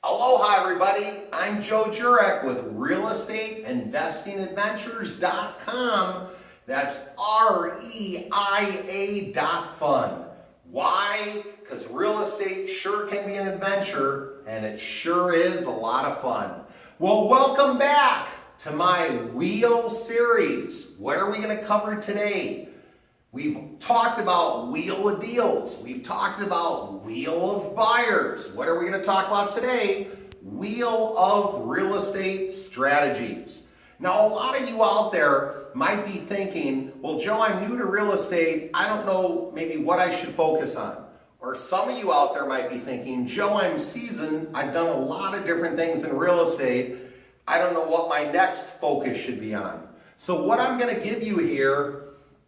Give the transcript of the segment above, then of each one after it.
Aloha everybody, I'm Joe Jurek with RealEstateInvestingAdventures.com. That's REIA.fun. Why? Because real estate sure can be an adventure, and it sure is a lot of fun. Well, welcome back to my Wheel series. What are we going to cover today? We've talked about Wheel of Deals. We've talked about Wheel of Buyers. What are we going to talk about today? Wheel of Real Estate Strategies. Now, a lot of you out there might be thinking, well, Joe, I'm new to real estate. I don't know maybe what I should focus on. Or some of you out there might be thinking, Joe, I'm seasoned. I've done a lot of different things in real estate. I don't know what my next focus should be on. So what I'm going to give you here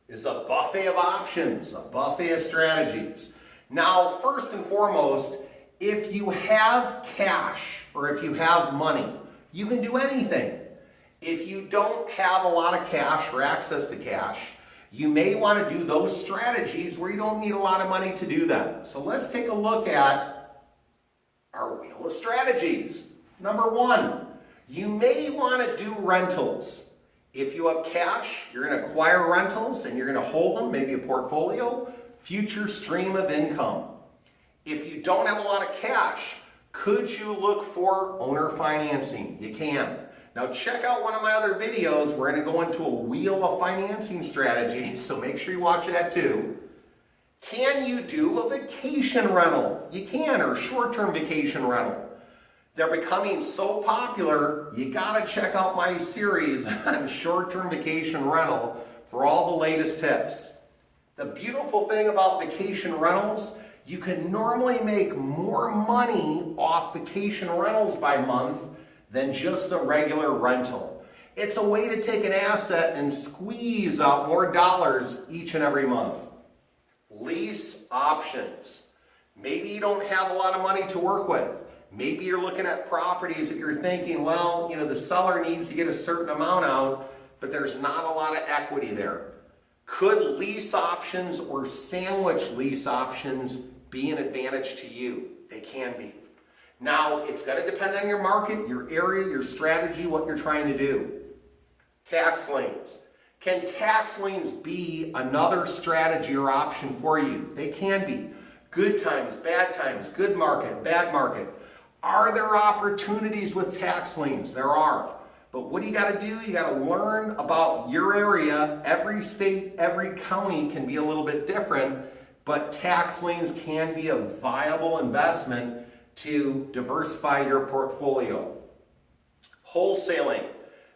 is a buffet of options, a buffet of strategies. Now, first and foremost, if you have cash or if you have money, you can do anything. If you don't have a lot of cash or access to cash, you may want to do those strategies where you don't need a lot of money to do them. So let's take a look at our wheel of strategies. Number one, you may want to do rentals. If you have cash, you're going to acquire rentals and you're going to hold them, maybe a portfolio, future stream of income. If you don't have a lot of cash, could you look for owner financing? You can. Now check out one of my other videos. We're going to go into a wheel of financing strategy, so make sure you watch that too. Can you do a vacation rental? You can, or short-term vacation rental. They're becoming so popular, you gotta check out my series on short-term vacation rental for all the latest tips. The beautiful thing about vacation rentals, you can normally make more money off vacation rentals by month than just a regular rental. It's a way to take an asset and squeeze out more dollars each and every month. Lease options. Maybe you don't have a lot of money to work with. Maybe you're looking at properties that you're thinking, well, the seller needs to get a certain amount out, but there's not a lot of equity there. Could lease options or sandwich lease options be an advantage to you? They can be. Now, it's going to depend on your market, your area, your strategy, what you're trying to do. Tax liens. Can tax liens be another strategy or option for you? They can be. Good times, good market, bad market. Are there opportunities with tax liens? There are. But what do? You got to learn about your area. Every state, every county can be a little bit different, but tax liens can be a viable investment to diversify your portfolio. Wholesaling.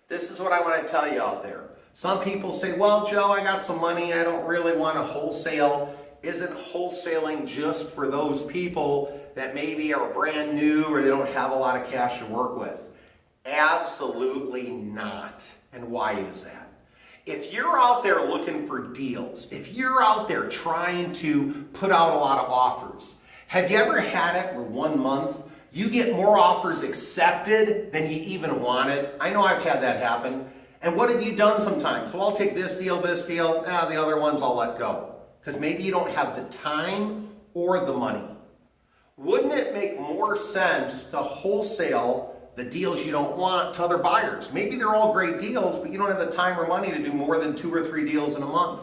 This is what I want to tell you out there. Some people say, well, Joe, I got some money. I don't really want to wholesale. Isn't wholesaling just for those people that maybe are brand new or they don't have a lot of cash to work with? Absolutely not. And why is that? If you're out there looking for deals, if you're out there trying to put out a lot of offers, have you ever had it where 1 month you get more offers accepted than you even wanted? I know I've had that happen. And what have you done sometimes? Well, I'll take this deal, the other ones I'll let go. Because maybe you don't have the time or the money. Wouldn't it make more sense to wholesale the deals you don't want to other buyers? Maybe they're all great deals, but you don't have the time or money to do more than 2 or 3 deals in a month.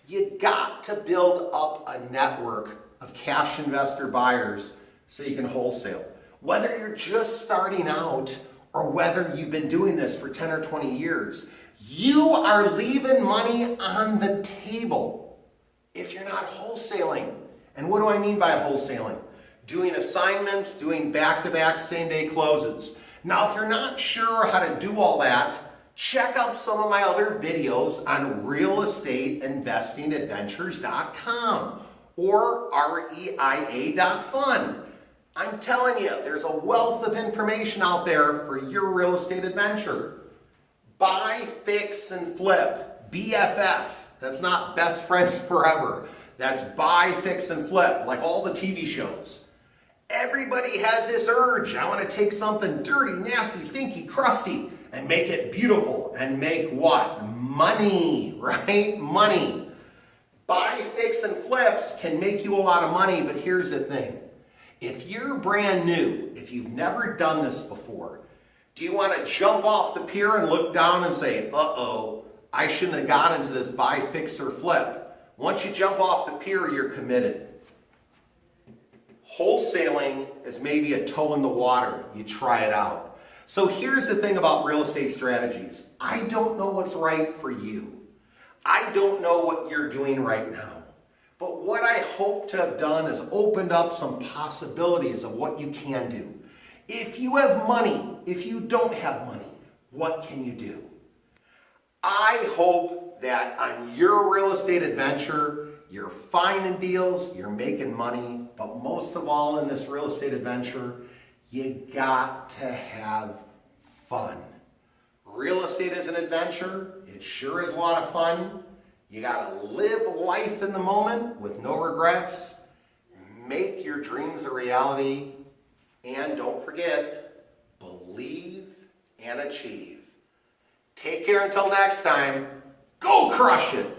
You got to build up a network of cash investor buyers so you can wholesale. Whether you're just starting out or whether you've been doing this for 10 or 20 years, you are leaving money on the table if you're not wholesaling. And what do I mean by wholesaling? Doing assignments, doing back-to-back same-day closes. Now, if you're not sure how to do all that, check out some of my other videos on RealEstateInvestingAdventures.com or REIA.fun. I'm telling you, there's a wealth of information out there for your real estate adventure. Buy, fix, and flip. BFF. That's not best friends forever. That's buy, fix, and flip, like all the TV shows. Everybody has this urge. I want to take something dirty, nasty, stinky, crusty, and make it beautiful. And make what? Money, right? Money. Buy, fix, and flips can make you a lot of money, but here's the thing. If you're brand new, if you've never done this before, do you want to jump off the pier and look down and say, uh-oh, I shouldn't have got into this buy, fix, or flip? Once you jump off the pier, you're committed. Wholesaling is maybe a toe in the water. You try it out. So here's the thing about real estate strategies. I don't know what's right for you. I don't know what you're doing right now. But what I hope to have done is opened up some possibilities of what you can do. If you have money, if you don't have money, what can you do? I hope that on your real estate adventure, you're finding deals, you're making money, but most of all in this real estate adventure, you got to have fun. Real estate is an adventure. It sure is a lot of fun. You got to live life in the moment with no regrets. Make your dreams a reality. And don't forget, believe and achieve. Take care until next time. Go crush it.